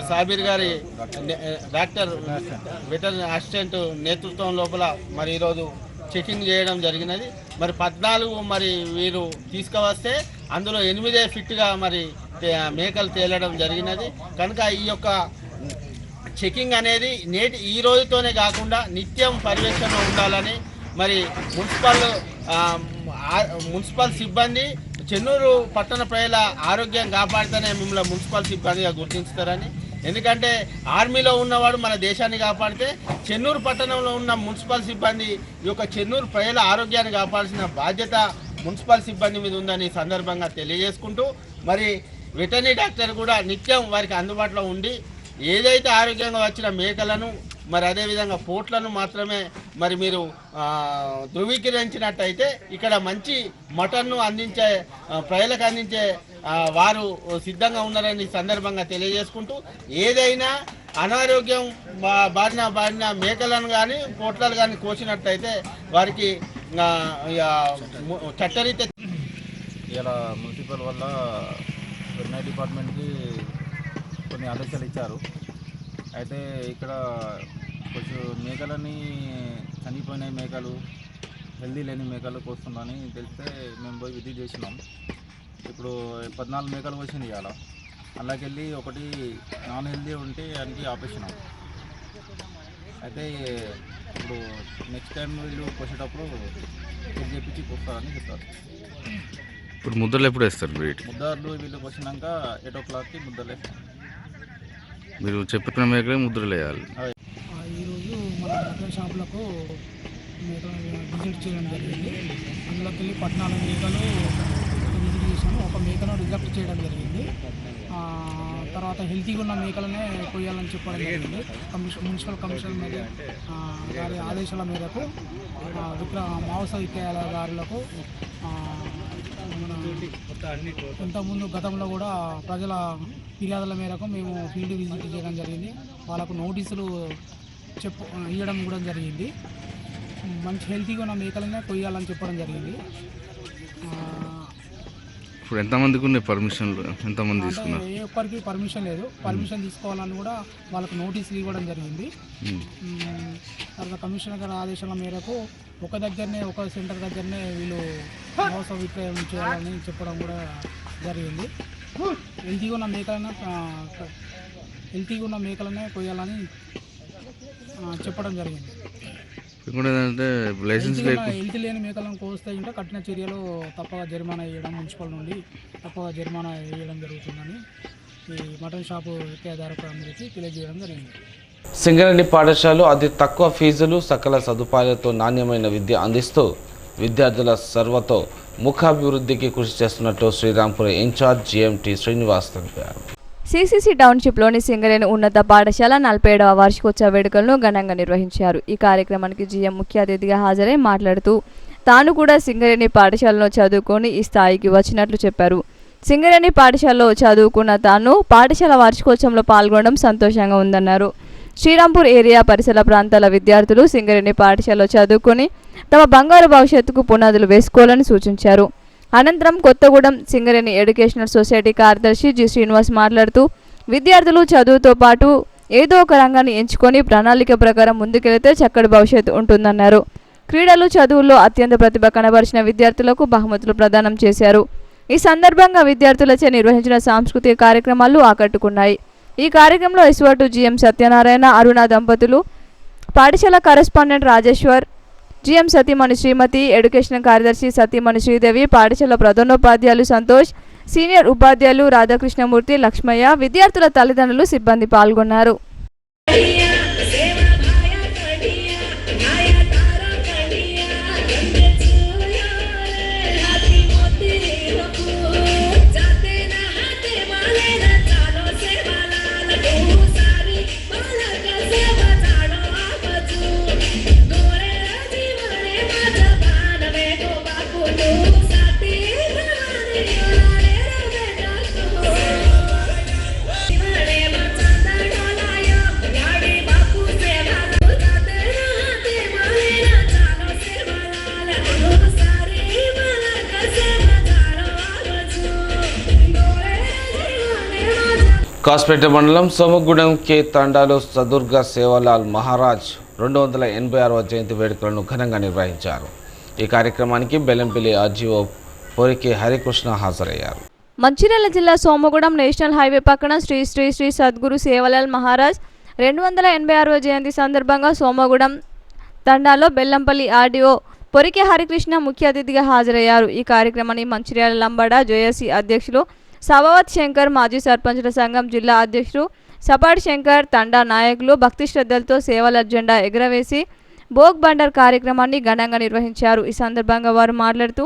సాబీర్ గారి డాక్టర్ వెటర్నరీ అసిస్టెంట్ నేతృత్వం లోపల మరి ఈరోజు చెకింగ్ చేయడం జరిగినది. మరి 14 మరి వీరు తీసుకువస్తే అందులో 8 ఫిట్గా మరి మేకలు తేలడం జరిగినది. కనుక ఈ యొక్క చెకింగ్ అనేది ఈ రోజుతోనే కాకుండా నిత్యం పర్యవేక్షణ ఉండాలని మరి మున్సిపల్ సిబ్బంది చెన్నూరు పట్టణ ప్రజల ఆరోగ్యం కాపాడితేనే మిమ్మల్ని మున్సిపల్ సిబ్బందిగా గుర్తించుతారని. ఎందుకంటే ఆర్మీలో ఉన్నవాడు మన దేశాన్ని కాపాడితే చెన్నూరు పట్టణంలో ఉన్న మున్సిపల్ సిబ్బంది ఈ యొక్క చెన్నూరు ప్రజల ఆరోగ్యాన్ని కాపాడాల్సిన బాధ్యత మున్సిపల్ సిబ్బంది మీద ఉందని సందర్భంగా తెలియజేసుకుంటూ మరి వెటర్నరీ డాక్టర్ కూడా నిత్యం వారికి అందుబాటులో ఉండి ఏదైతే ఆరోగ్యంగా వచ్చిన మేకలను మరి అదేవిధంగా పోట్లను మాత్రమే మరి మీరు ధృవీకరించినట్టయితే ఇక్కడ మంచి మటన్ను అందించే ప్రజలకు అందించే వారు సిద్ధంగా ఉన్నారని సందర్భంగా తెలియజేసుకుంటూ ఏదైనా అనారోగ్యం బారిన మేకలను కానీ పోట్లను కానీ కోసినట్టయితే వారికి చట్టరీత్యా ఇలా మున్సిపల్ వల్ల వెటర్నరీ డిపార్ట్మెంట్కి కొన్ని ఆదేశాలు ఇచ్చారు. అయితే ఇక్కడ కొంచెం మేకలని చనిపోయిన మేకలు హెల్దీ లేని మేకలు కోస్తుందని తెలిస్తే మేము పోయి విజిట్ చేసినాం. ఇప్పుడు 14 మేకలు కోసింది ఇవాళ. అందులోకెళ్ళి ఒకటి నాన్ హెల్దీ ఉంటే దానికి ఆపేసినాం. అయితే ఇప్పుడు నెక్స్ట్ టైం వీళ్ళు కోసేటప్పుడు చెక్ చేపించి కోస్తారని చెప్పారు. ఇప్పుడు ముద్దలు ఎప్పుడు వేస్తారు? ముద్దలు వీళ్ళు కోసినాక 8 o'clockకి ముద్దలు వేస్తాం. మీరు చెప్పిన మేకలే ముద్రలు వేయాలి. ఈరోజు మన మటన్ షాపులకు మేకలు విజిట్ చేయడం జరిగింది. అందులోకి వెళ్ళి 14 మేకలు విజిట్ చేసాము. ఒక మేకను రిజెక్ట్ చేయడం జరిగింది. తర్వాత హెల్తీగా ఉన్న మేకలనే కొయ్యాలని చెప్పడం జరిగింది. మున్సిపల్ కమిషనర్ మీద గారి ఆదేశాల మేరకు మాంస విక్రయాలదారులకు ఇంతకుముందు గతంలో కూడా ప్రజల ఫిర్యాదుల మేరకు మేము ఫీల్డ్ విజిట్ చేయడం జరిగింది. వాళ్ళకు నోటీసులు ఇవ్వడం కూడా జరిగింది. మంచి హెల్తీగా ఉన్న మేకలనే కొయ్యాలని చెప్పడం జరిగింది. ఇప్పుడు ఎంతమందికి ఉన్నాయి పర్మిషన్లు? ఎంతమంది తీసుకున్నారు? ఏ ఒక్కరికి పర్మిషన్ లేదు. పర్మిషన్ తీసుకోవాలని కూడా వాళ్ళకు నోటీసులు ఇవ్వడం జరిగింది. తర్వాత కమిషనర్ గారి ఆదేశాల మేరకు ఒక సెంటర్ దగ్గరనే వీళ్ళు మాంస విక్రయం చేయాలని చెప్పడం కూడా జరిగింది. హెల్తీగా ఉన్న మేకలనే కొయ్యాలని చెప్పడం జరిగింది. హెల్తీ లేని మేకలను కోస్తే ఇంకా కఠిన చర్యలు తప్పగా జరిమానా వేయడం, మున్సిపల్ నుండి తప్పగా జరిమానా వేయడం జరుగుతుందని ఈ మటన్ షాపు విక్రయదారులకు అందరికీ తెలియజేయడం జరిగింది. సింగరేణి పాఠశాలలో అతి తక్కువ ఫీజులు, సకల సదుపాయాలతో నాణ్యమైన విద్య అందిస్తూ విద్యార్థుల సర్వతో ముఖాభివృద్ధికి కృషి చేస్తున్నట్లు శ్రీరాంపూర్ ఇన్ఛార్జ్ జిఎంటి శ్రీనివాస్ తెలిపారు. సిసిసి టౌన్షిప్లోని సింగరేణి ఉన్నత పాఠశాల 47వ వార్షికోత్సవ వేడుకలను ఘనంగా నిర్వహించారు. ఈ కార్యక్రమానికి జిఎం ముఖ్య అతిథిగా హాజరై మాట్లాడుతూ తాను కూడా సింగరేణి పాఠశాలలో చదువుకొని ఈ స్థాయికి వచ్చినట్లు చెప్పారు. సింగరేణి పాఠశాలలో చదువుకున్న తాను పాఠశాల వార్షికోత్సవంలో పాల్గొనడం సంతోషంగా ఉందన్నారు. శ్రీరాంపూర్ ఏరియా పరిసర ప్రాంతాల విద్యార్థులు సింగరేణి పాఠశాలలో చదువుకొని తమ బంగారు భవిష్యత్తుకు పునాదులు వేసుకోవాలని సూచించారు. అనంతరం కొత్తగూడెం సింగరేణి ఎడ్యుకేషనల్ సొసైటీ కార్యదర్శి జి శ్రీనివాస్ మాట్లాడుతూ విద్యార్థులు చదువుతో పాటు ఏదో ఒక రంగాన్ని ఎంచుకొని ప్రణాళిక ప్రకారం ముందుకెళితే చక్కటి భవిష్యత్తు ఉంటుందన్నారు. క్రీడలు, చదువుల్లో అత్యంత ప్రతిభ కనబరిచిన విద్యార్థులకు బహుమతులు ప్రదానం చేశారు. ఈ సందర్భంగా విద్యార్థులచే నిర్వహించిన సాంస్కృతిక కార్యక్రమాలు ఆకట్టుకున్నాయి. ఈ కార్యక్రమంలో ఎస్వాటు జిఎం సత్యనారాయణ, అరుణ దంపతులు, పాఠశాల కరెస్పాండెంట్ రాజేశ్వర్, జిఎం సతీమణి శ్రీమతి, ఎడ్యుకేషన్ కార్యదర్శి సతీమణి శ్రీదేవి, పాఠశాల ప్రధానోపాధ్యాయులు సంతోష్, సీనియర్ ఉపాధ్యాయులు రాధాకృష్ణమూర్తి, లక్ష్మయ్య, విద్యార్థుల తల్లిదండ్రులు, సిబ్బంది పాల్గొన్నారు. కాస్పేట మండలం సోమగూడెం కే తండాలో సదుర్గా సేవాలాల్ మహారాజ్ 286వ జయంతి వేడుకలను ఘనంగా నిర్వహించారు. ఈ కార్యక్రమానికి బెల్లంపల్లి ఆర్జీఓ పొరికి హరికృష్ణ హాజరయ్యారు. మంచిర్యాల జిల్లా సోమగూడెం నేషనల్ హైవే పక్కన శ్రీ శ్రీ శ్రీ సద్గురు సేవాలాల్ మహారాజ్ 286వ జయంతి సందర్భంగా సోమగూడెం తండాలో బెల్లంపల్లి ఆర్డీఓ పొరికి హరికృష్ణ ముఖ్య అతిథిగా హాజరయ్యారు. ఈ కార్యక్రమాన్ని మంచిర్యాల లంబడ జేఏసీ అధ్యక్షులు సభావత్ శంకర్, మాజీ సర్పంచుల సంఘం జిల్లా అధ్యక్షుడు సపాటి శంకర్, తండా నాయకులు భక్తి శ్రద్ధలతో సేవాలాల్ జెండా ఎగురవేసి భోగ్ బండర్ కార్యక్రమాన్ని ఘనంగా నిర్వహించారు. ఈ సందర్భంగా వారు మాట్లాడుతూ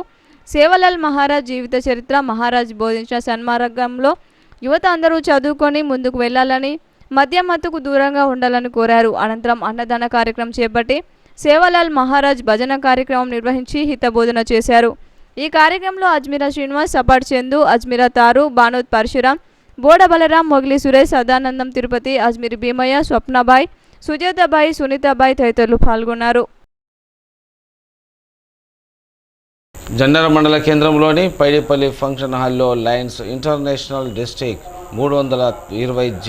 సేవాలాల్ మహారాజ్ జీవిత చరిత్ర, మహారాజ్ బోధించిన సన్మార్గంలో యువత అందరూ చదువుకొని ముందుకు వెళ్లాలని, మద్యం మత్తుకు దూరంగా ఉండాలని కోరారు. అనంతరం అన్నదాన కార్యక్రమం చేపట్టి సేవాలాల్ మహారాజ్ భజన కార్యక్రమం నిర్వహించి హితబోధన చేశారు. ఈ కార్యక్రమంలో అజ్మీరా శ్రీనివాస్, సపాటి చందు, అజ్మీరా తారు, బానోత్ పరశురాం, బోడ బలరాం, మొగిలి సురేష్, సదానందం తిరుపతి, అజ్మీరి భీమయ్య, స్వప్నబాయ్, సుజాతాబాయి, సునీతాబాయి తదితరులు పాల్గొన్నారు. జన్నర మండల కేంద్రంలోని పైడిపల్లి ఫంక్షన్ హాల్లో Lions international district 320G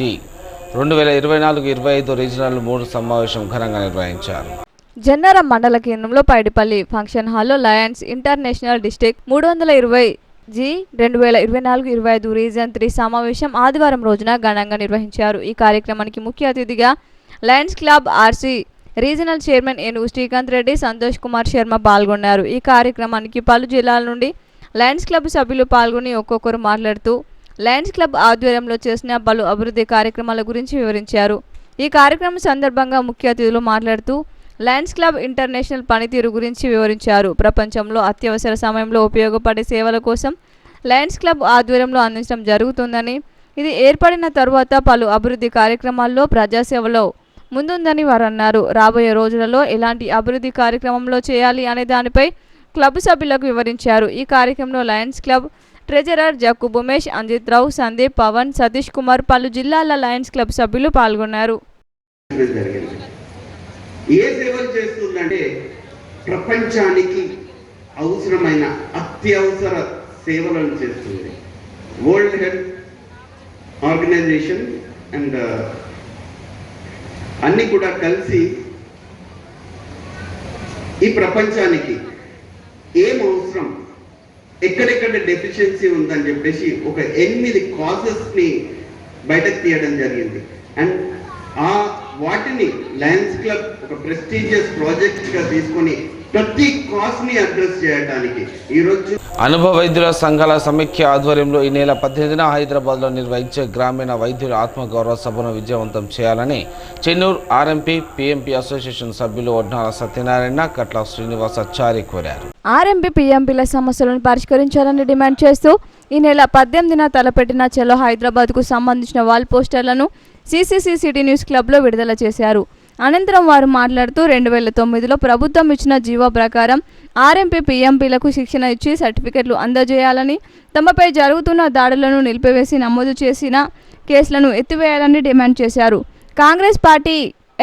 2024-25 regional 3 సమావేశం ఘనంగా నిర్వహించారు. జన్నారం మండల కేంద్రంలో పైడిపల్లి ఫంక్షన్ హాల్లో Lions international district 320G 2024-25 reason 3 సమావేశం ఆదివారం రోజున ఘనంగా నిర్వహించారు. ఈ కార్యక్రమానికి ముఖ్య అతిథిగా Lions club RC regional chairman ఏనుగు శ్రీకాంత్ రెడ్డి, సంతోష్ కుమార్ శర్మ పాల్గొన్నారు. ఈ కార్యక్రమానికి పలు జిల్లాల నుండి లయన్స్ క్లబ్ సభ్యులు పాల్గొని ఒక్కొక్కరు మాట్లాడుతూ లయన్స్ క్లబ్ ఆధ్వర్యంలో చేసిన పలు అభివృద్ధి కార్యక్రమాల గురించి వివరించారు. ఈ కార్యక్రమం సందర్భంగా ముఖ్య అతిథులు మాట్లాడుతూ లయన్స్ క్లబ్ ఇంటర్నేషనల్ పనితీరు గురించి వివరించారు. ప్రపంచంలో అత్యవసర సమయంలో ఉపయోగపడే సేవల కోసం లయన్స్ క్లబ్ ఆధ్వర్యంలో అందించడం జరుగుతుందని, ఇది ఏర్పడిన తరువాత పలు అభివృద్ధి కార్యక్రమాల్లో ప్రజాసేవలో ముందుందని వారు అన్నారు. రాబోయే రోజులలో ఎలాంటి అభివృద్ధి కార్యక్రమంలో చేయాలి అనే దానిపై క్లబ్ సభ్యులకు వివరించారు. ఈ కార్యక్రమంలో Lions club treasurer Jakku Bhumesh, Anjith Rao, Sandeep, Pavan, Satish Kumar, పలు జిల్లాల లయన్స్ క్లబ్ సభ్యులు పాల్గొన్నారు. ఏ సేవలు చేస్తుందంటే ప్రపంచానికి అవసరమైన అత్యవసర సేవలను చేస్తుంది. వరల్డ్ హెల్త్ ఆర్గనైజేషన్ అండ్ అన్ని కూడా కలిసి ఈ ప్రపంచానికి ఏం అవసరం, ఎక్కడెక్కడ డెఫిషియన్సీ ఉందని చెప్పేసి ఒక 8 కాజెస్ని బయటకు తీయడం జరిగింది. అండ్ వాటిని లయన్స్ క్లబ్ ఒక ప్రెస్టీజియస్ ప్రాజెక్ట్గా తీసుకొని ప్రతి కాస్ట్ని అడ్రస్ చేయడానికి ఈరోజు అనుభవ వైద్యుల సంఘాల సమైక్య ఆధ్వర్యంలో ఈ నెల 18న హైదరాబాద్లో నిర్వహించే గ్రామీణ వైద్యుల ఆత్మగౌరవ సభను విజయవంతం చేయాలని చెన్నూరు ఆర్ఎంపీ పీఎంపీ అసోసియేషన్ సభ్యులు ఒడ్నాల సత్యనారాయణ, కట్ల శ్రీనివాసాచారి కోరారు. ఆర్ఎంపీ పీఎంపీల సమస్యలను పరిష్కరించాలని డిమాండ్ చేస్తూ ఈ నెల 18న తలపెట్టిన చలో హైదరాబాద్కు సంబంధించిన వాల్ పోస్టర్లను సిసిసి సిటీ న్యూస్ క్లబ్లో విడుదల చేశారు. అనంతరం వారు మాట్లాడుతూ 2009లో ప్రభుత్వం ఇచ్చిన జీవో ప్రకారం ఆర్ఎంపీ పీఎంపీలకు శిక్షణ ఇచ్చి సర్టిఫికెట్లు అందజేయాలని, తమపై జరుగుతున్న దాడులను నిలిపివేసి నమోదు చేసిన కేసులను ఎత్తివేయాలని డిమాండ్ చేశారు. కాంగ్రెస్ పార్టీ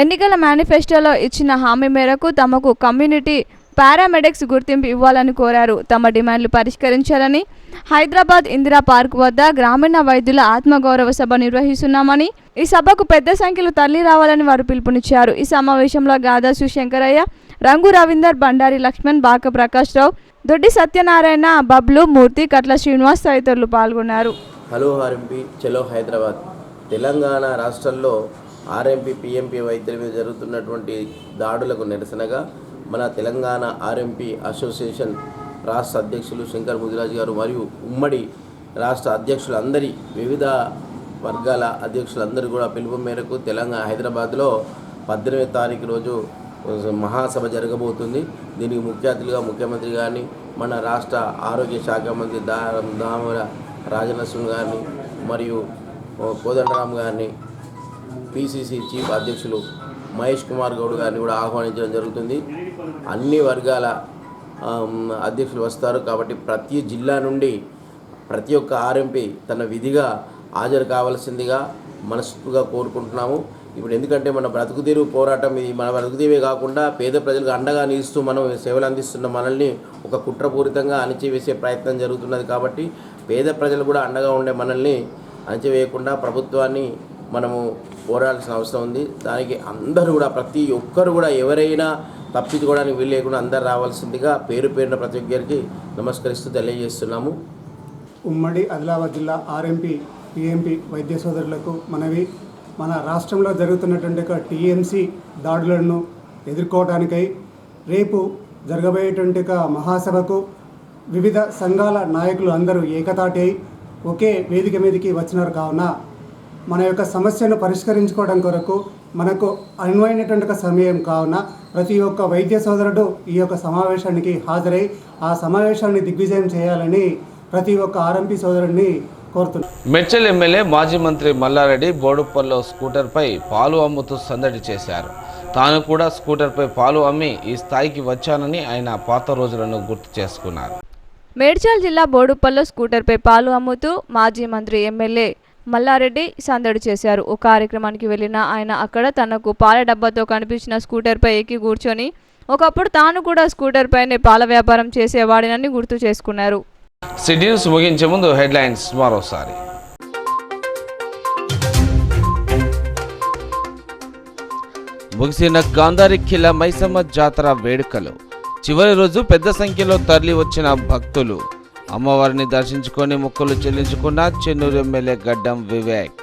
ఎన్నికల మేనిఫెస్టోలో ఇచ్చిన హామీ మేరకు తమకు కమ్యూనిటీ పారామెడిక్స్ గుర్తింపు ఇవ్వాలని కోరారు. తమ డిమాండ్లు పరిష్కరించాలని, హైదరాబాద్ ఇందిరా పార్క్ వద్ద గ్రామీణ వైద్యుల ఆత్మగౌరవ సభ నిర్వహిస్తున్నామని, ఈ సభకు పెద్ద సంఖ్యలో తరలి రావాలని వారు పిలుపునిచ్చారు. ఈ సమావేశంలో గాదా శివశంకరయ్య, రంగు రవీందర్, బండారి లక్ష్మణ్, బాక ప్రకాష్ రావు, దొడ్డి సత్యనారాయణ, బబ్లు, మూర్తి, కట్ల శ్రీనివాస్ తదితరులు పాల్గొన్నారు. హలో ఆర్ఎంపీ చలో హైదరాబాద్. తెలంగాణ రాష్ట్రంలో ఆర్ఎంపీ పీఎంపీ వైద్యుల మీద జరుగుతున్నటువంటి దాడులకు నిరసనగా మన తెలంగాణ ఆర్ఎంపీ అసోసియేషన్ రాష్ట్ర అధ్యక్షులు శంకర్ ముదిరాజు గారు మరియు ఉమ్మడి రాష్ట్ర అధ్యక్షులందరి వివిధ వర్గాల అధ్యక్షులందరూ కూడా పిలుపు మేరకు తెలంగాణ హైదరాబాద్లో 18వ తారీఖు రోజు మహాసభ జరగబోతుంది. దీనికి ముఖ్య అతిథులుగా ముఖ్యమంత్రి గారిని, మన రాష్ట్ర ఆరోగ్య శాఖ మంత్రి దామోదర రాజనరసింహ గారిని మరియు కోదండరామ్ గారిని, పిసిసి చీఫ్ అధ్యక్షులు మహేష్ కుమార్ గౌడ్ గారిని కూడా ఆహ్వానించడం జరుగుతుంది. అన్ని వర్గాల అధ్యక్షులు వస్తారు కాబట్టి ప్రతి జిల్లా నుండి ప్రతి ఒక్క ఆర్ఎంపీ తన విధిగా హాజరు కావాల్సిందిగా మనస్ఫూర్తిగా కోరుకుంటున్నాము. ఇప్పుడు ఎందుకంటే మన బ్రతుకుతీరు పోరాటం ఇది, మన బ్రతుకుతీరే కాకుండా పేద ప్రజలకు అండగా నిలుస్తూ మనం సేవలు అందిస్తున్న మనల్ని ఒక కుట్రపూరితంగా అణచివేసే ప్రయత్నం జరుగుతున్నది. కాబట్టి పేద ప్రజలు కూడా అండగా ఉండే మనల్ని అణచివేయకుండా ప్రభుత్వాన్ని మనము పోరాడాల్సిన అవసరం ఉంది. దానికి అందరూ కూడా ప్రతి ఒక్కరు కూడా ఎవరైనా తప్పించుకోవడానికి వీలు లేకుండా అందరు రావాల్సిందిగా పేరు పేరున ప్రతి ఒక్కరికి నమస్కరిస్తూ తెలియజేస్తున్నాము. ఉమ్మడి ఆదిలాబాద్ జిల్లా ఆర్ఎంపీ పీఎంపీ వైద్య సోదరులకు మనవి, మన రాష్ట్రంలో జరుగుతున్నటువంటి టీఎంసీ దాడులను ఎదుర్కోవడానికై రేపు జరగబోయేటువంటి మహాసభకు వివిధ సంఘాల నాయకులు అందరూ ఏకతాటి అయి ఒకే వేదిక మీదకి వచ్చినారు. కావున మన యొక్క సమస్యను పరిష్కరించుకోవడం కొరకు మనకు అనువైనటువంటి సమయం కావున ప్రతి ఒక్క వైద్య సోదరుడు ఈ యొక్క సమావేశానికి హాజరై ఆ సమావేశాన్ని దిగ్విజయం చేయాలని ప్రతి ఒక్క ఆర్ఎంపీ సోదరుడిని కోరుతున్నాను. మెడ్చల్ ఎమ్మెల్యే మాజీ మంత్రి మల్లారెడ్డి బోడుప్పల్లో స్కూటర్పై పాలు అమ్ముతూ సందడి చేశారు. తాను కూడా స్కూటర్పై పాలు అమ్మి ఈ స్థాయికి వచ్చానని ఆయన పాత రోజులను గుర్తు చేసుకున్నారు. మేడ్చల్ జిల్లా బోడుప్పల్లో స్కూటర్పై పాలు అమ్ముతూ మాజీ మంత్రి ఎమ్మెల్యే మల్లారెడ్డి సందడి చేశారు. ఓ కార్యక్రమానికి వెళ్ళిన ఆయన అక్కడ తనకు పాల డబ్బాతో కనిపించిన స్కూటర్పై ఎక్కి కూర్చొని ఒకప్పుడు తాను కూడా స్కూటర్ పైనే పాల వ్యాపారం చేసేవాడినని గుర్తు చేసుకున్నారు. సిటీ న్యూస్ ముగించే ముందు హెడ్లైన్స్ మరోసారి. ముగిసిన గాంధారి ఖిల్లా మైసమ్మ జాతర వేడుకలు చివరి రోజు పెద్ద సంఖ్యలో తరలి వచ్చిన భక్తులు అమ్మవారిని దర్శించుకొని మొక్కులు చెల్లించుకున్న చెన్నూరు ఎమ్మెల్యే గడ్డం వివేక్.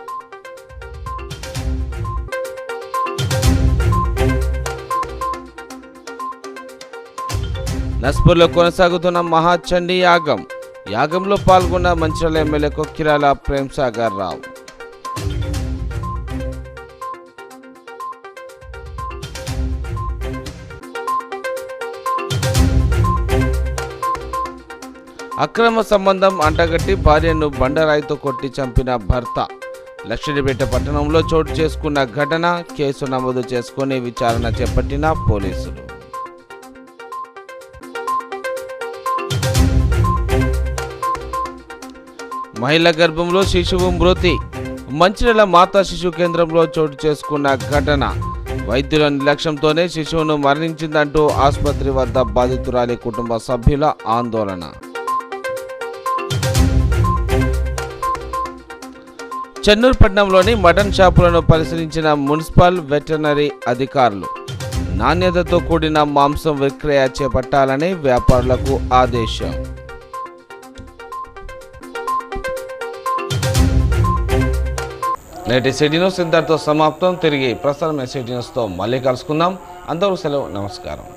నస్పూర్లో కొనసాగుతున్న మహాచండీ యాగంలో పాల్గొన్న మంచిర్యాల ఎమ్మెల్యే కొక్కిరాల ప్రేమ్సాగర్ రావు. అక్రమ సంబంధం అంటగట్టి భార్యను బండరాయితో కొట్టి చంపిన భర్త. లక్షడిపేట పట్టణంలో చోటు చేసుకున్న ఘటన. కేసు నమోదు చేసుకుని విచారణ చేపట్టిన పోలీసులు. మహిళ గర్భంలో శిశువు మృతి. మంచిర్యాల మాతా శిశు కేంద్రంలో చోటు చేసుకున్న ఘటన. వైద్యుల నిర్లక్ష్యంతోనే శిశువును మరణించిందంటూ ఆసుపత్రి వద్ద బాధితురాలి కుటుంబ సభ్యుల ఆందోళన. చెన్నూరు పట్టణంలోని మటన్ షాపులను పరిశీలించిన మున్సిపల్ వెటర్నరీ అధికారులు. నాణ్యతతో కూడిన మాంసం విక్రయ చేపట్టాలని వ్యాపారులకు ఆదేశం. నేటి సిటీ న్యూస్ ఇంతటితో సమాప్తం. తిరిగి ప్రసారమైన సిటీ న్యూస్తో మళ్ళీ కలుసుకుందాం. అందరూ సెలవు. నమస్కారం.